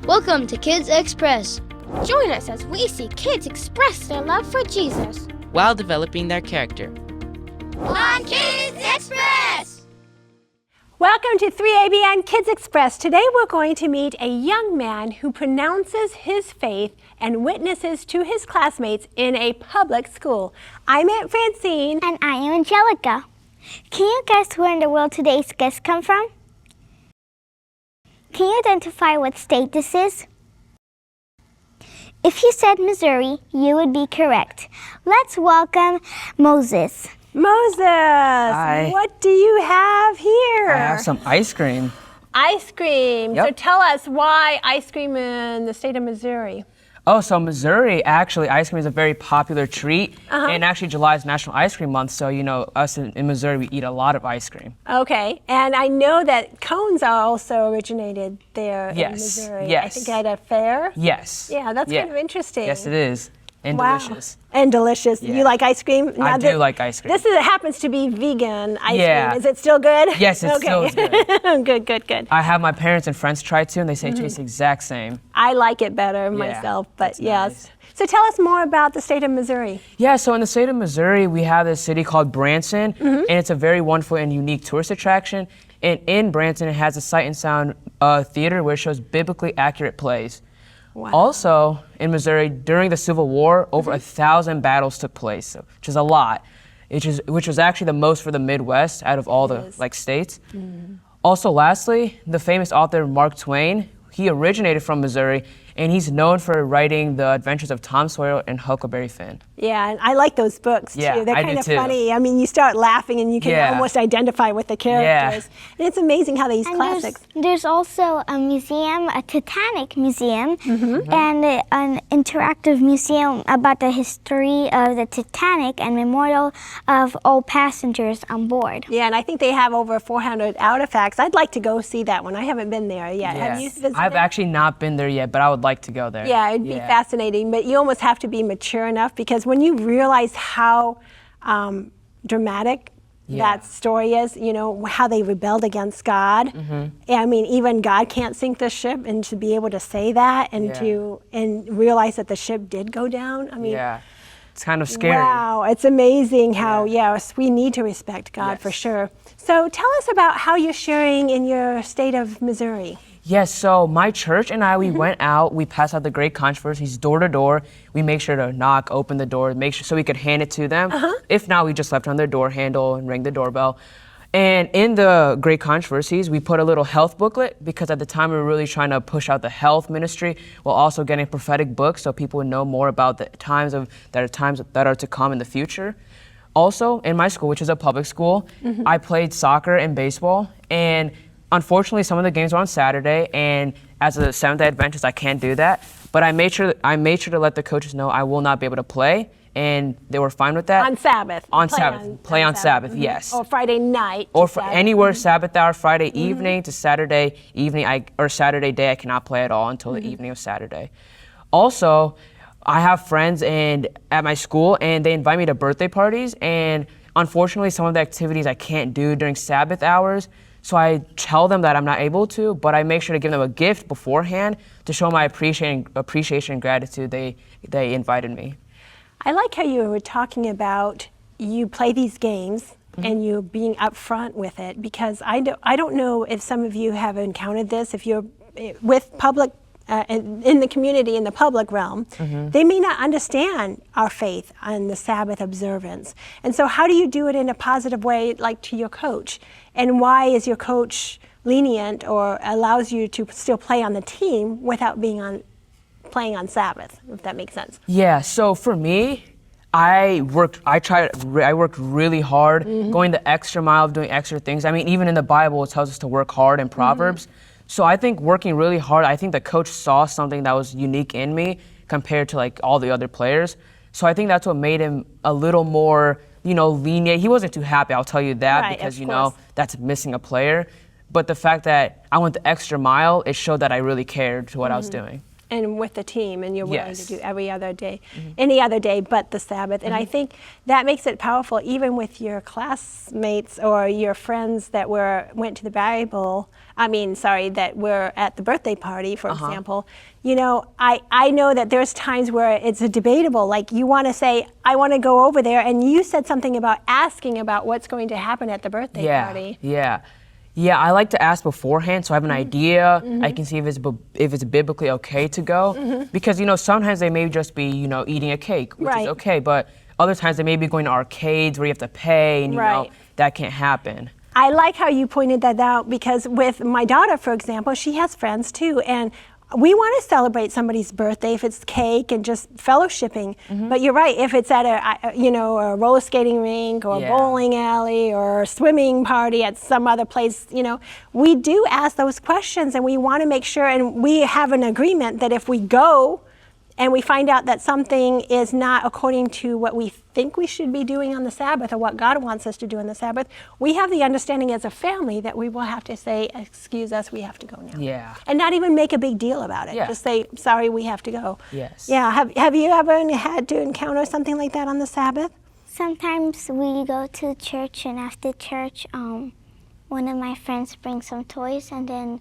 Welcome to Kids Express. Join us as we see kids express their love for Jesus while developing their character. On Kids Express! Welcome to 3ABN Kids Express. Today we're going to meet a young man who pronounces his faith and witnesses to his classmates in a public school. I'm Aunt Francine. And I am Angelica. Can you guess where in the world today's guests come from? Can you identify what state this is? If you said Missouri, you would be correct. Let's welcome Moses. Moses, Hi. what do you have here? I have some ice cream. Ice cream. Yep. So tell us why ice cream in the state of Missouri. Oh, so Missouri, actually, ice cream is a very popular treat. And actually, July is National Ice Cream Month, so, you know, us in Missouri, we eat a lot of ice cream. Okay, and I know that cones are also originated there in Missouri. Yes. I think at a fair. Yes. Yeah, that's kind of interesting. Yes, it is. And wow. delicious. And delicious. Yeah. You like ice cream? I do like ice cream. This happens to be vegan ice Yeah. cream. Is it still good? Yes, it still is good. Good. I have my parents and friends try it too, and they say it tastes the exact same. I like it better myself, but that's yes. nice. So tell us more about the state of Missouri. Yeah, so in the state of Missouri, we have this city called Branson, and it's a very wonderful and unique tourist attraction. And in Branson, it has a Sight and Sound theater where it shows biblically accurate plays. Wow. Also, in Missouri, during the Civil War, over 1,000 battles took place, which is a lot, which was actually the most for the Midwest out of all the states. Also, lastly, the famous author Mark Twain, he originated from Missouri, and he's known for writing The Adventures of Tom Sawyer and Huckleberry Finn. Yeah, and I like those books Yeah, too. They're I kind do of too. funny. I mean, you start laughing and you can almost identify with the characters. And it's amazing how these classics. There's also a museum, a Titanic museum, and an interactive museum about the history of the Titanic and memorial of all passengers on board. Yeah, and I think they have over 400 artifacts. I'd like to go see that one. I haven't been there yet. Have you visited? I've actually not been there yet, but I would like to go there. Yeah, it'd be fascinating, but you almost have to be mature enough because when you realize how dramatic that story is, you know, how they rebelled against God. I mean, even God can't sink the ship, and to be able to say that and and realize that the ship did go down. I mean, it's kind of scary. Wow, it's amazing how, yes, we need to respect God for sure. So tell us about how you're sharing in your state of Missouri. Yes, so my church and I, we went out, we passed out the Great Controversies door to door. We make sure to knock, open the door, make sure so we could hand it to them. If not, we just left it on their door handle and rang the doorbell. And in the Great Controversies, we put a little health booklet because at the time we were really trying to push out the health ministry while also getting prophetic books so people would know more about the times that are to come in the future. Also, in my school, which is a public school, I played soccer and baseball, and unfortunately, some of the games were on Saturday, and as a Seventh-day Adventist, I can't do that. But I made sure to let the coaches know I will not be able to play, and they were fine with that. On Sabbath. Play on Sabbath, yes. Or Friday night. Or anywhere Sabbath hour, Friday evening to Saturday evening, or Saturday day, I cannot play at all until the evening of Saturday. Also, I have friends at my school, and they invite me to birthday parties, and unfortunately, some of the activities I can't do during Sabbath hours. So I tell them that I'm not able to, but I make sure to give them a gift beforehand to show my appreciation and gratitude they invited me. I like how you were talking about you play these games and you being upfront with it, because I don't know if some of you have encountered this. If you're with public in the community, in the public realm, they may not understand our faith and the Sabbath observance. And so how do you do it in a positive way, like to your coach? And why is your coach lenient or allows you to still play on the team without playing on Sabbath, if that makes sense? Yeah, so for me, I worked really hard, going the extra mile of doing extra things. I mean, even in the Bible, it tells us to work hard in Proverbs. So I think working really hard, I think the coach saw something that was unique in me compared to like all the other players. So I think that's what made him a little more, lenient. He wasn't too happy, I'll tell you that, because, that's missing a player. But the fact that I went the extra mile, it showed that I really cared to what I was doing. and with the team, and you're willing Yes. to do every other day, any other day but the Sabbath. And I think that makes it powerful, even with your classmates or your friends that went to the that were at the birthday party, for example. You know, I know that there's times where it's debatable, like you want to say, I want to go over there, and you said something about asking about what's going to happen at the birthday party. Yeah, I like to ask beforehand so I have an idea. I can see if it's biblically okay to go. Because, you know, sometimes they may just be, you know, eating a cake, which is okay, but other times they may be going to arcades where you have to pay, and, you know, that can't happen. I like how you pointed that out, because with my daughter, for example, she has friends too, and we want to celebrate somebody's birthday if it's cake and just fellowshipping. But you're right, if it's at a roller skating rink or a bowling alley or a swimming party at some other place, you know, we do ask those questions, and we want to make sure, and we have an agreement that if we go and we find out that something is not according to what we think we should be doing on the Sabbath or what God wants us to do on the Sabbath, we have the understanding as a family that we will have to say, excuse us, we have to go now. Yeah. And not even make a big deal about it. Yeah. Just say, sorry, we have to go. Yes. Yeah. Have you ever had to encounter something like that on the Sabbath? Sometimes we go to church, and after church, one of my friends brings some toys, and then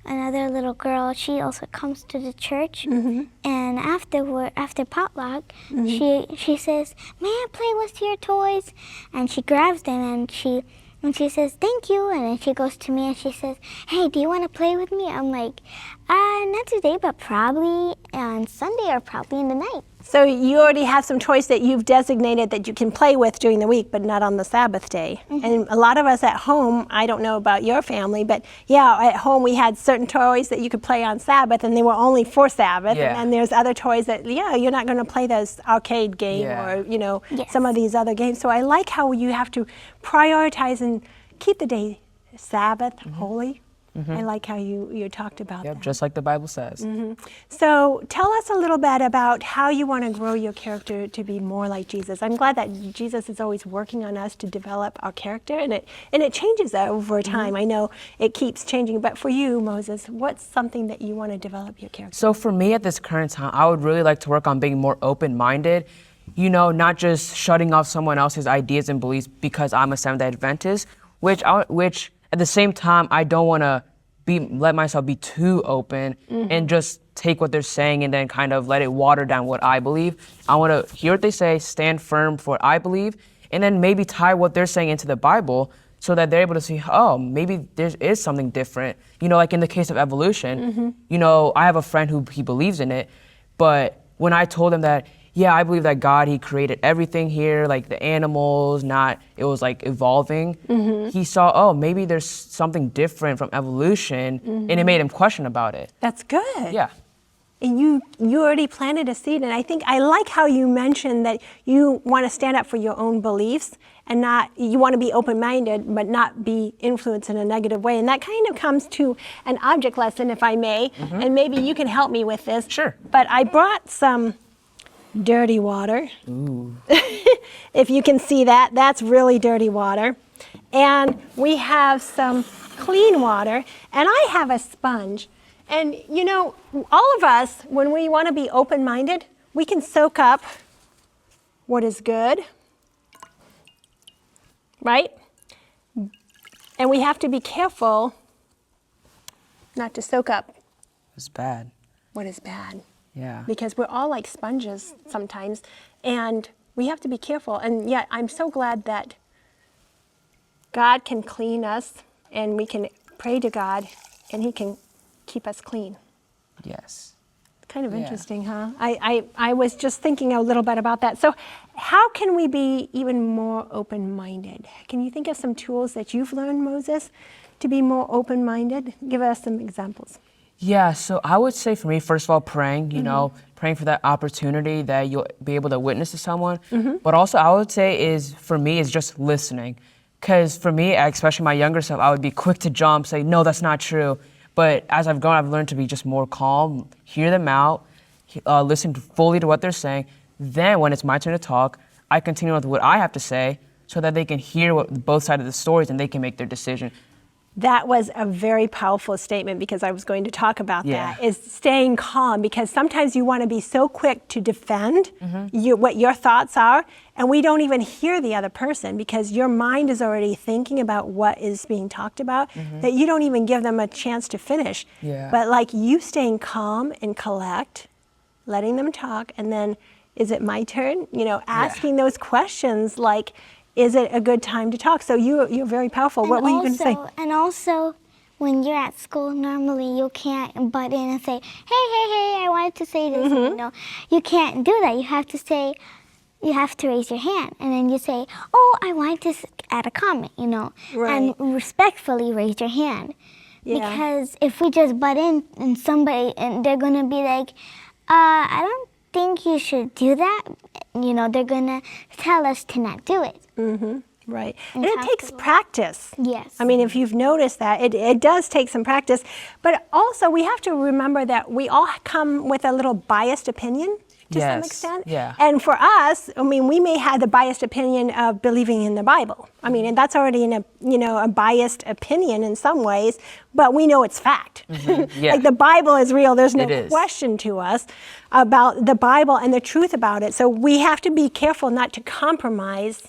another little girl, she also comes to the church, and after potluck, she says, "May I play with your toys?" And she grabs them, and she says, "Thank you," and then she goes to me and she says, "Hey, do you want to play with me?" I'm like, not today, but probably on Sunday or probably in the night. So you already have some toys that you've designated that you can play with during the week, but not on the Sabbath day. And a lot of us at home, I don't know about your family, but yeah, at home we had certain toys that you could play on Sabbath, and they were only for Sabbath. Yeah. And then there's other toys that, you're not going to play this arcade game or, some of these other games. So I like how you have to prioritize and keep the day Sabbath holy. I like how you talked about that. Just like the Bible says. So tell us a little bit about how you want to grow your character to be more like Jesus. I'm glad that Jesus is always working on us to develop our character, and it changes over time. I know it keeps changing, but for you, Moses, what's something that you want to develop your character? So for me at this current time, I would really like to work on being more open-minded, not just shutting off someone else's ideas and beliefs because I'm a Seventh-day Adventist, which at the same time, I don't want to let myself be too open and just take what they're saying and then kind of let it water down what I believe. I want to hear what they say, stand firm for what I believe, and then maybe tie what they're saying into the Bible so that they're able to see, oh, maybe there is something different. Like in the case of evolution, I have a friend who he believes in it, but when I told him that, yeah, I believe that God, he created everything here, like the animals, it was like evolving. He saw, oh, maybe there's something different from evolution, and it made him question about it. That's good. Yeah. And you already planted a seed, and I like how you mentioned that you want to stand up for your own beliefs and you want to be open-minded, but not be influenced in a negative way. And that kind of comes to an object lesson, if I may, and maybe you can help me with this. Sure. But I brought some dirty water. Ooh. If you can see that, that's really dirty water. And we have some clean water, and I have a sponge. And all of us, when we want to be open-minded, we can soak up what is good, right? And we have to be careful not to soak up It's bad. what is bad. Yeah. Because we're all like sponges sometimes, and we have to be careful. And yet, I'm so glad that God can clean us, and we can pray to God, and he can keep us clean. Yes. Kind of interesting, huh? I was just thinking a little bit about that. So how can we be even more open-minded? Can you think of some tools that you've learned, Moses, to be more open-minded? Give us some examples. Yeah, so I would say for me, first of all, praying, praying for that opportunity that you'll be able to witness to someone. But also I would say for me is just listening. Because for me, especially my younger self, I would be quick to jump, say, no, that's not true. But as I've grown, I've learned to be just more calm, hear them out, listen fully to what they're saying. Then when it's my turn to talk, I continue with what I have to say so that they can hear both sides of the stories and they can make their decision. That was a very powerful statement because I was going to talk about Yeah. that, is staying calm, because sometimes you want to be so quick to defend what your thoughts are, and we don't even hear the other person because your mind is already thinking about what is being talked about, that you don't even give them a chance to finish. Yeah. But like you staying calm and collect, letting them talk, and then, is it my turn? You know, asking those questions like, is it a good time to talk? So you're very powerful. What were you going to say? And also, when you're at school, normally you can't butt in and say, hey, I wanted to say this. You know, you can't do that. You have to say, you have to raise your hand. And then you say, oh, I want to add a comment, you know. Right. And respectfully raise your hand. Yeah. Because if we just butt in and somebody, and they're going to be like, I don't think you should do that. You know, they're going to tell us to not do it. Right. And it takes practice. Yes. I mean, if you've noticed that, it does take some practice. But also, we have to remember that we all come with a little biased opinion to some Yes. extent. Yeah. And for us, I mean, we may have the biased opinion of believing in the Bible. I mean, and that's already a biased opinion in some ways, but we know it's fact. Yeah. Like the Bible is real. There's no It is. question to us about the Bible and the truth about it. So we have to be careful not to compromise.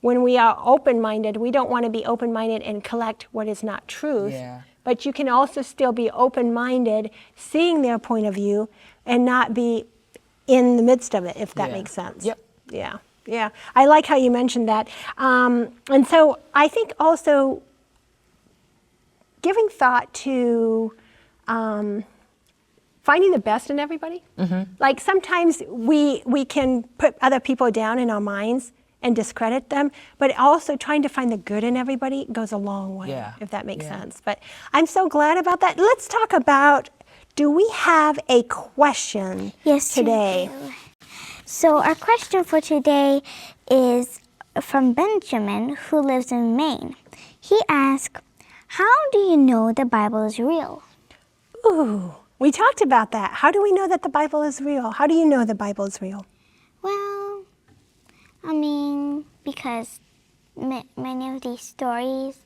When we are open-minded, we don't want to be open-minded and collect what is not truth. Yeah. But you can also still be open-minded, seeing their point of view, and not be in the midst of it, if that Yeah. makes sense. Yep. Yeah. I like how you mentioned that. And so I think also giving thought to finding the best in everybody. Like sometimes we can put other people down in our minds and discredit them, but also trying to find the good in everybody goes a long way, Yeah. if that makes sense. But I'm so glad about that. Let's talk about, do we have a question Yes, we today? do. So our question for today is from Benjamin, who lives in Maine. He asked, how do you know the Bible is real? Ooh, we talked about that. How do we know that the Bible is real? How do you know the Bible is real? Well, I mean, because many of these stories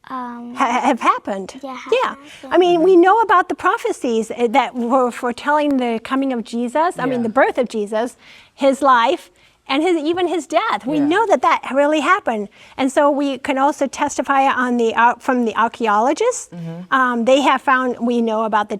Have happened. Yeah, have Yeah. happened. I mean, we know about the prophecies that were foretelling the coming of Jesus. I mean, the birth of Jesus, his life, and even his death. We know that really happened. And so we can also testify on from the archaeologists. They have found, we know about the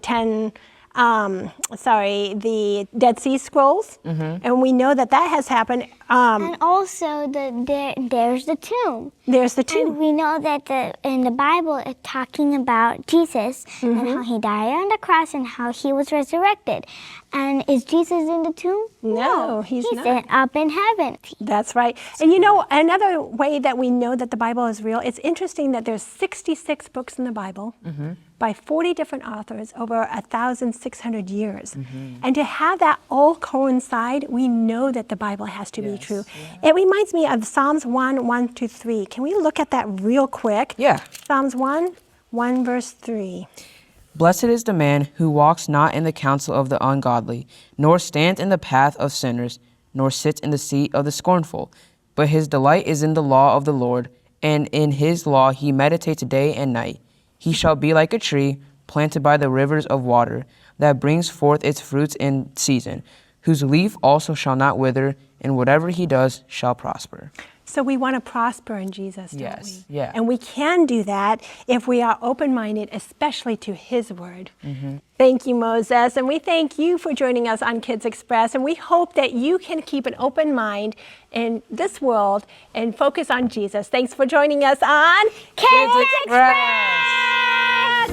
the Dead Sea Scrolls, and we know that has happened. and also there's the tomb. There's the And tomb. we know that in the Bible it's talking about Jesus and how he died on the cross and how he was resurrected. And is Jesus in the tomb? No, he's not. Up in heaven. That's right. And you know, another way that we know that the Bible is real, it's interesting that there's 66 books in the Bible by 40 different authors over 1,600 years. And to have that all coincide, we know that the Bible has to be true. It reminds me of Psalms 1:1-3. Can we look at that real quick? Yeah. Psalms 1 verse 3. Blessed is the man who walks not in the counsel of the ungodly, nor stands in the path of sinners, nor sits in the seat of the scornful. But his delight is in the law of the Lord, and in his law he meditates day and night. He shall be like a tree planted by the rivers of water, that brings forth its fruits in season, whose leaf also shall not wither, and whatever he does shall prosper. So we want to prosper in Jesus, don't Yes, we? yeah. And we can do that if we are open-minded, especially to his word. Thank you, Moses. And we thank you for joining us on Kids Express. And we hope that you can keep an open mind in this world and focus on Jesus. Thanks for joining us on Kids Express!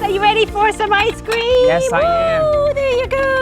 Are you ready for some ice cream? Yes, I am. Woo, there you go.